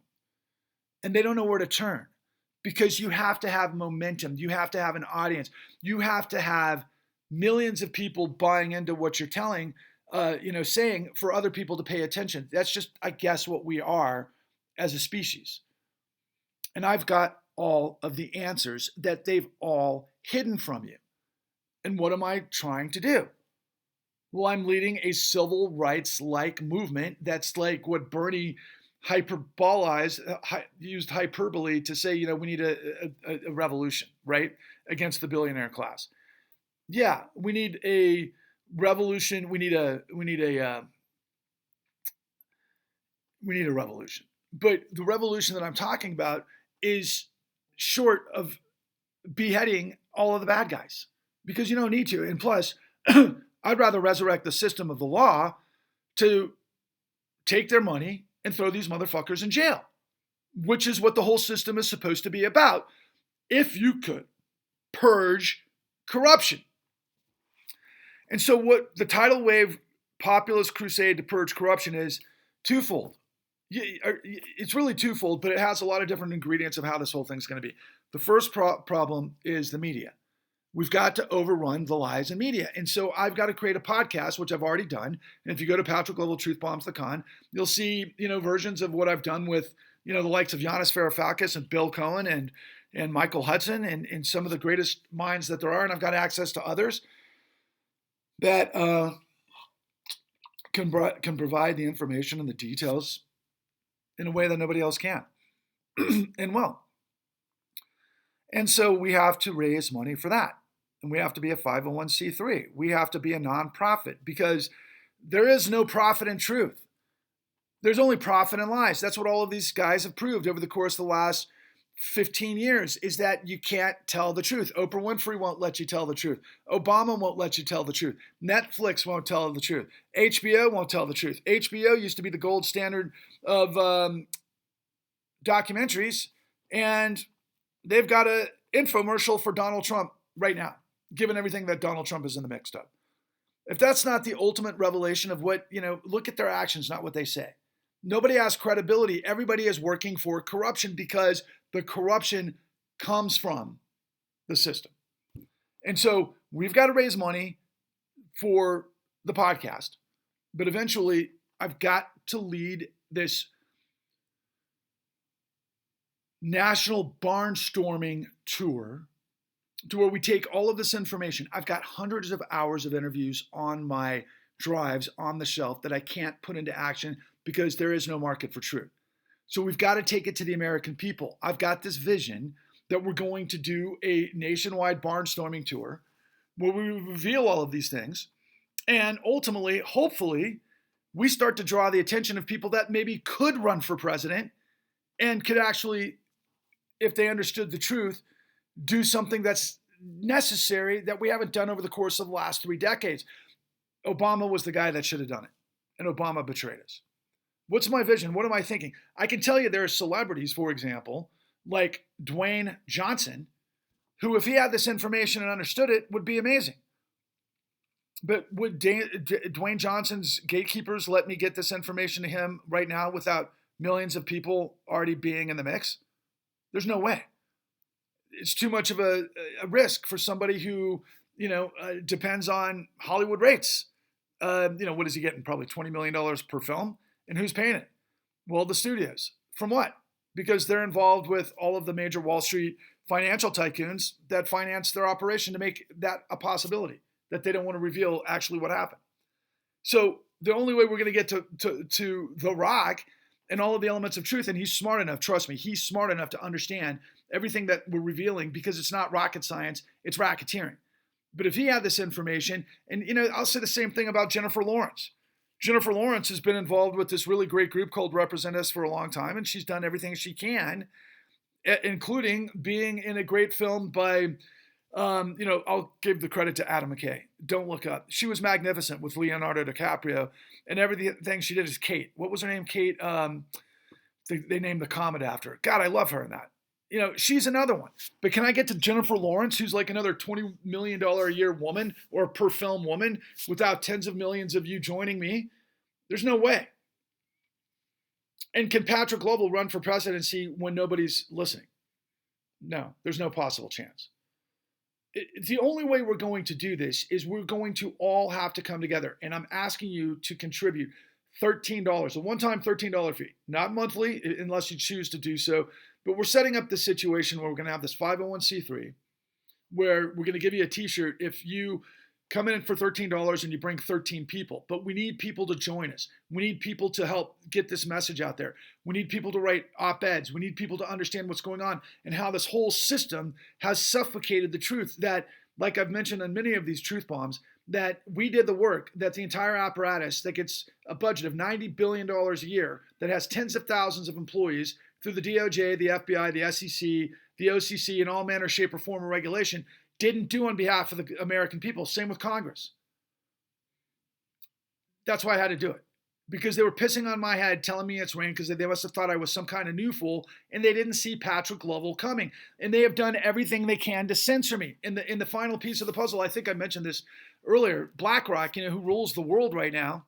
And they don't know where to turn, because you have to have momentum. You have to have an audience. You have to have millions of people buying into what you're saying for other people to pay attention. That's just, I guess, what we are as a species. And I've got all of the answers that they've all hidden from you. And what am I trying to do? Well, I'm leading a civil rights-like movement that's like what Bernie used hyperbole to say, we need a revolution, right? Against the billionaire class. Yeah, we need a revolution. We need a revolution. But the revolution that I'm talking about is short of beheading all of the bad guys, because you don't need to. And plus, I'd rather resurrect the system of the law to take their money and throw these motherfuckers in jail, which is what the whole system is supposed to be about. If you could purge corruption. And so what the tidal wave populist crusade to purge corruption is twofold. It's really twofold, but it has a lot of different ingredients of how this whole thing's going to be. The first problem is the media. We've got to overrun the lies in media. And so I've got to create a podcast, which I've already done. And if you go to Patrick Level Truth Bombs the Con, you'll see, versions of what I've done with, the likes of Yanis Varoufakis and Bill Cohen and Michael Hudson and some of the greatest minds that there are. And I've got access to others that can provide the information and the details in a way that nobody else can. And well. And so we have to raise money for that. And we have to be a 501c3. We have to be a nonprofit, because there is no profit in truth. There's only profit in lies. That's what all of these guys have proved over the course of the last 15 years, is that you can't tell the truth. Oprah Winfrey won't let you tell the truth. Obama won't let you tell the truth. Netflix won't tell the truth. HBO won't tell the truth. HBO used to be the gold standard of documentaries, and they've got an infomercial for Donald Trump right now, given everything that Donald Trump is in the mix of. If that's not the ultimate revelation of what, look at their actions, not what they say. Nobody has credibility. Everybody is working for corruption, because the corruption comes from the system. And so we've got to raise money for the podcast. But eventually, I've got to lead this national barnstorming tour to where we take all of this information. I've got hundreds of hours of interviews on my drives on the shelf that I can't put into action because there is no market for truth. So we've got to take it to the American people. I've got this vision that we're going to do a nationwide barnstorming tour where we reveal all of these things. And ultimately, hopefully, we start to draw the attention of people that maybe could run for president and could actually, if they understood the truth, do something that's necessary that we haven't done over the course of the last 3 decades. Obama was the guy that should have done it, and Obama betrayed us. What's my vision? What am I thinking? I can tell you there are celebrities, for example, like Dwayne Johnson, who, if he had this information and understood it, would be amazing. But would Dwayne Johnson's gatekeepers let me get this information to him right now without millions of people already being in the mix? There's no way. It's too much of a risk for somebody who, depends on Hollywood rates. What is he getting? Probably $20 million per film. And who's paying it? Well, the studios. From what? because they're involved with all of the major Wall Street financial tycoons that finance their operation to make that a possibility, that they don't want to reveal actually what happened. So the only way we're going to get to The Rock and all of the elements of truth, and he's smart enough, trust me, he's smart enough to understand everything that we're revealing, because it's not rocket science, it's racketeering. But if he had this information, and I'll say the same thing about Jennifer Lawrence. Jennifer Lawrence has been involved with this really great group called Represent Us for a long time, and she's done everything she can, including being in a great film by, I'll give the credit to Adam McKay. Don't Look Up. She was magnificent with Leonardo DiCaprio, and everything she did is Kate. What was her name? Kate. They named the comet after her. God, I love her in that. She's another one. But can I get to Jennifer Lawrence, who's like another $20 million a year woman, or per film woman, without tens of millions of you joining me? There's no way. And can Patrick Lovell run for presidency when nobody's listening? No, there's no possible chance. The only way we're going to do this is we're going to all have to come together. And I'm asking you to contribute $13, a one-time $13 fee, not monthly unless you choose to do so. But we're setting up this situation where we're going to have this 501c3 where we're going to give you a t-shirt if you come in for $13 and you bring 13 people. But we need people to join us. We need people to help get this message out there. We need people to write op-eds. We need people to understand what's going on and how this whole system has suffocated the truth that, like I've mentioned on many of these truth bombs, that we did the work, that the entire apparatus that gets a budget of $90 billion a year, that has tens of thousands of employees through the DOJ, the FBI, the SEC, the OCC, and all manner, shape, or form of regulation, didn't do on behalf of the American people. Same with Congress. That's why I had to do it. Because they were pissing on my head, telling me it's rain, because they must have thought I was some kind of new fool, and they didn't see Patrick Lovell coming. And they have done everything they can to censor me. In the final piece of the puzzle, I think I mentioned this earlier, BlackRock, who rules the world right now,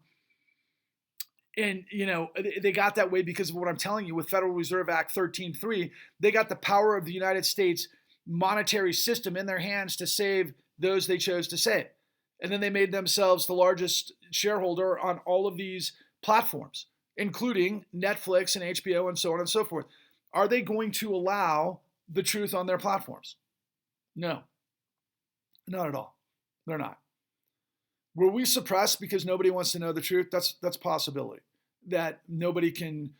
and, they got that way because of what I'm telling you with Federal Reserve Act 13.3. They got the power of the United States monetary system in their hands to save those they chose to save. And then they made themselves the largest shareholder on all of these platforms, including Netflix and HBO and so on and so forth. Are they going to allow the truth on their platforms? No, not at all. They're not. Were we suppressed because nobody wants to know the truth? That's a possibility. That nobody can,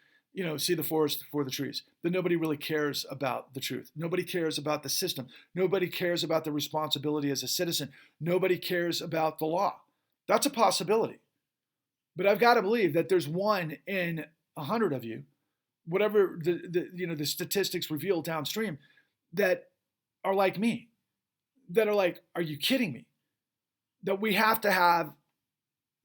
see the forest for the trees. That nobody really cares about the truth. Nobody cares about the system. Nobody cares about the responsibility as a citizen. Nobody cares about the law. That's a possibility. But I've got to believe that there's one in 100 of you, whatever the statistics reveal downstream, that are like me. That are like, are you kidding me? That we have to have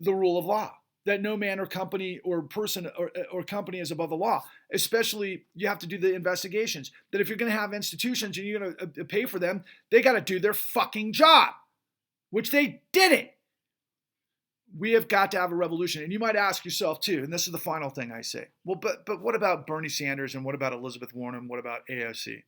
the rule of law, that no man or company or person or company is above the law. Especially, you have to do the investigations. That if you're going to have institutions and you're going to pay for them, they got to do their fucking job, which they didn't. We have got to have a revolution. And you might ask yourself too, and this is the final thing I say, well, but what about Bernie Sanders and what about Elizabeth Warren and what about AOC?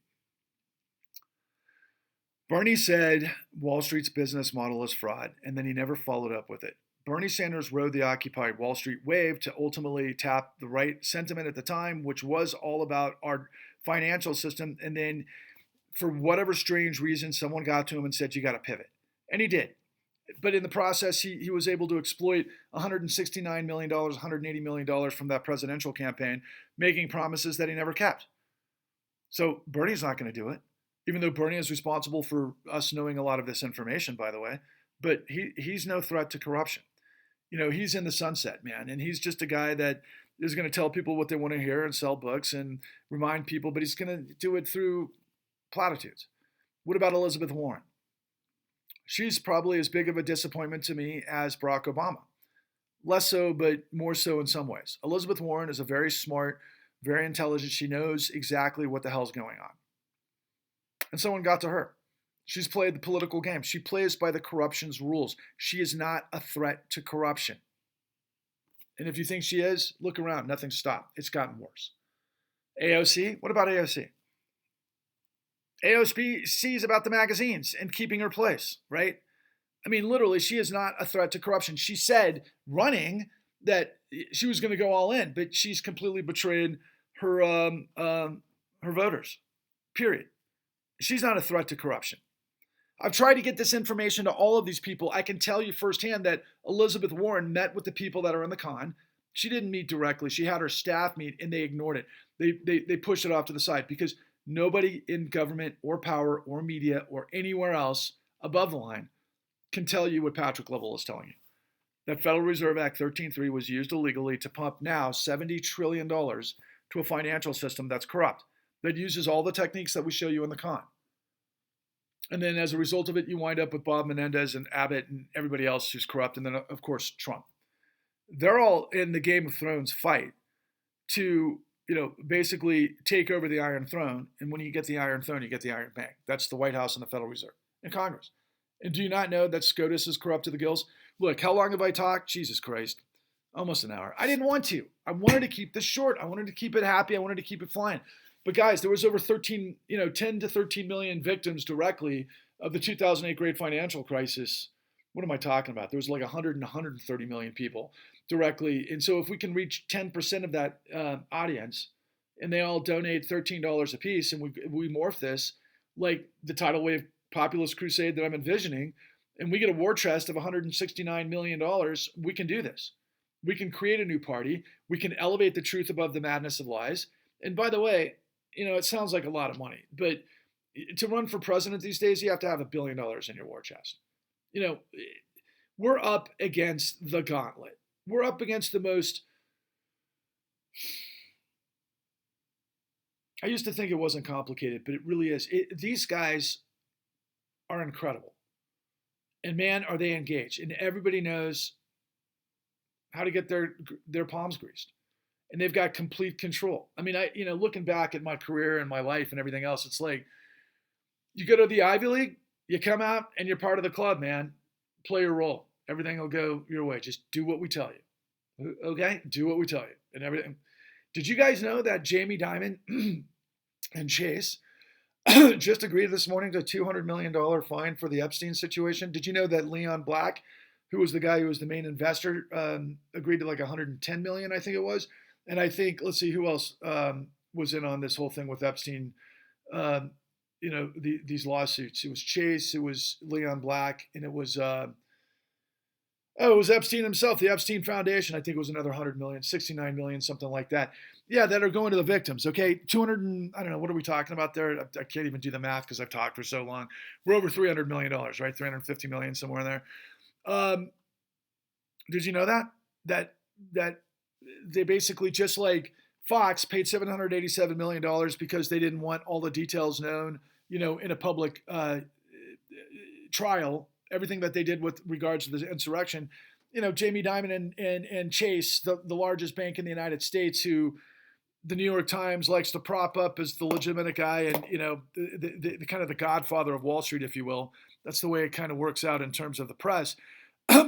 Bernie said Wall Street's business model is fraud, and then he never followed up with it. Bernie Sanders rode the Occupy Wall Street wave to ultimately tap the right sentiment at the time, which was all about our financial system. And then for whatever strange reason, someone got to him and said, you got to pivot. And he did. But in the process, he was able to exploit $169 million, $180 million from that presidential campaign, making promises that he never kept. So Bernie's not going to do it. Even though Bernie is responsible for us knowing a lot of this information, by the way, but he's no threat to corruption. He's in the sunset, man, and he's just a guy that is going to tell people what they want to hear and sell books and remind people, but he's going to do it through platitudes. What about Elizabeth Warren? She's probably as big of a disappointment to me as Barack Obama. Less so, but more so in some ways. Elizabeth Warren is a very smart, very intelligent. She knows exactly what the hell's going on. And someone got to her. She's played the political game. She plays by the corruption's rules. She is not a threat to corruption. And if you think she is, look around. Nothing's stopped. It's gotten worse. AOC? What about AOC? AOC is about the magazines and keeping her place, right? I mean, literally, she is not a threat to corruption. She said, running, that she was going to go all in, but she's completely betrayed her her voters. Period. She's not a threat to corruption. I've tried to get this information to all of these people. I can tell you firsthand that Elizabeth Warren met with the people that are in the con. She didn't meet directly. She had her staff meet, and they ignored it. They pushed it off to the side because nobody in government or power or media or anywhere else above the line can tell you what Patrick Lovell is telling you. That Federal Reserve Act 13.3 was used illegally to pump now $70 trillion to a financial system that's corrupt, that uses all the techniques that we show you in the con. And then as a result of it, you wind up with Bob Menendez and Abbott and everybody else who's corrupt. And then, of course, Trump. They're all in the Game of Thrones fight to, basically take over the Iron Throne. And when you get the Iron Throne, you get the Iron Bank. That's the White House and the Federal Reserve and Congress. And do you not know that SCOTUS is corrupt to the gills? Look, how long have I talked? Jesus Christ. Almost an hour. I didn't want to. I wanted to keep this short. I wanted to keep it happy. I wanted to keep it flying. But guys, there was over 10 to 13 million victims directly of the 2008 great financial crisis. What am I talking about? There was like 100 and 130 million people directly. And so if we can reach 10% of that audience and they all donate $13 a piece and we morph this like the tidal wave populist crusade that I'm envisioning, and we get a war chest of $169 million, we can do this. We can create a new party. We can elevate the truth above the madness of lies. And by the way, it sounds like a lot of money, but to run for president these days, you have to have $1 billion in your war chest. We're up against the gauntlet. We're up against the most. I used to think it wasn't complicated, but it really is. These guys are incredible. And man, are they engaged. And everybody knows how to get their palms greased. And they've got complete control. I mean, looking back at my career and my life and everything else, it's like you go to the Ivy League, you come out and you're part of the club, man. Play your role. Everything will go your way. Just do what we tell you. Okay? Do what we tell you. And everything. Did you guys know that Jamie Dimon and Chase just agreed this morning to a $200 million fine for the Epstein situation? Did you know that Leon Black, who was the guy who was the main investor, agreed to like $110 million, I think it was? And I think, let's see, who else was in on this whole thing with Epstein? These lawsuits. It was Chase, it was Leon Black, and it was Epstein himself, the Epstein Foundation. I think it was another 100 million, 69 million, something like that. Yeah, that are going to the victims. Okay, 200. I don't know, what are we talking about there? I can't even do the math because I've talked for so long. We're over $300 million, right? 350 million, somewhere in there. Did you know that they basically, just like Fox paid $787 million because they didn't want all the details known, in a public trial, everything that they did with regards to the insurrection. Jamie Dimon and Chase, the largest bank in the United States, who the New York Times likes to prop up as the legitimate guy and, the kind of the godfather of Wall Street, if you will. That's the way it kind of works out in terms of the press.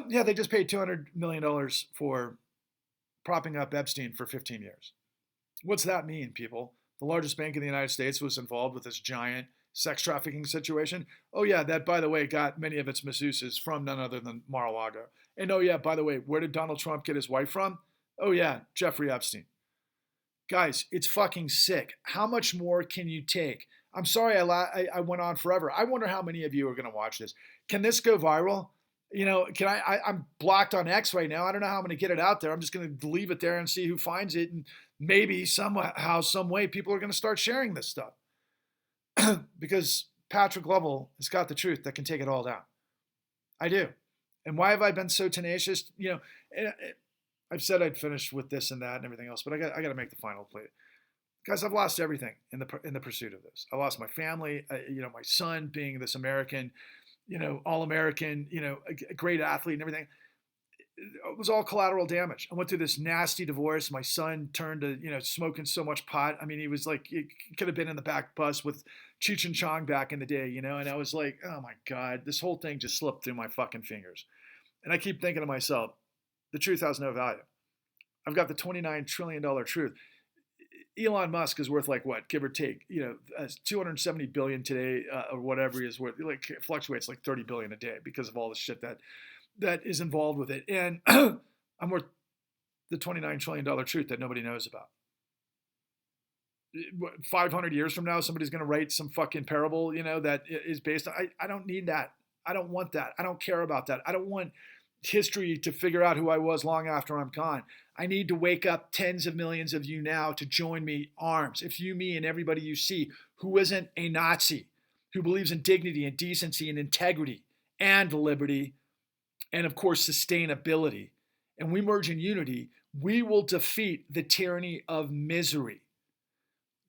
Yeah, they just paid $200 million for propping up Epstein for 15 years. What's that mean, people? The largest bank in the United States was involved with this giant sex trafficking situation. Oh yeah, that, by the way, got many of its masseuses from none other than Mar-a-Lago. And oh yeah, by the way, where did Donald Trump get his wife from? Oh yeah, Jeffrey Epstein. Guys, it's fucking sick. How much more can you take? I'm sorry I went on forever. I wonder how many of you are going to watch this. Can this go viral? I'm blocked on X right now. I don't know how I'm going to get it out there. I'm just going to leave it there and see who finds it. And maybe somehow, some way, people are going to start sharing this stuff. Because Patrick Lovell has got the truth that can take it all down. I do. And why have I been so tenacious? I've said I'd finish with this and that and everything else, but I got to make the final play. Guys, I've lost everything in the pursuit of this. I lost my family, my son being this American, all-American, a great athlete and everything. It was all collateral damage. I went through this nasty divorce. My son turned to, smoking so much pot. I mean, he was like, he could have been in the back bus with Cheech and Chong back in the day, and I was like, oh my God, this whole thing just slipped through my fucking fingers. And I keep thinking to myself, the truth has no value. I've got the $29 trillion truth. Elon Musk is worth like what, give or take, 270 billion today, or whatever he is worth. Like, it fluctuates like 30 billion a day because of all the shit that is involved with it. And I'm worth the $29 trillion truth that nobody knows about. 500 years from now, somebody's going to write some fucking parable, that is based on. I don't need that. I don't want that. I don't care about that. I don't want history to figure out who I was long after I'm gone. I need to wake up tens of millions of you now to join me arms. If you, me, and everybody you see who isn't a Nazi, who believes in dignity and decency and integrity and liberty and, of course, sustainability, and we merge in unity, we will defeat the tyranny of misery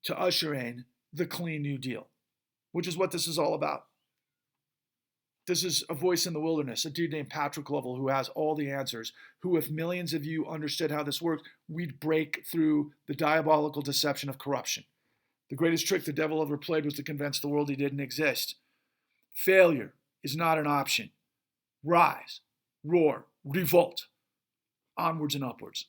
to usher in the Clean New Deal, which is what this is all about. This is a voice in the wilderness, a dude named Patrick Lovell who has all the answers, who, if millions of you understood how this works, we'd break through the diabolical deception of corruption. The greatest trick the devil ever played was to convince the world he didn't exist. Failure is not an option. Rise, roar, revolt, onwards and upwards.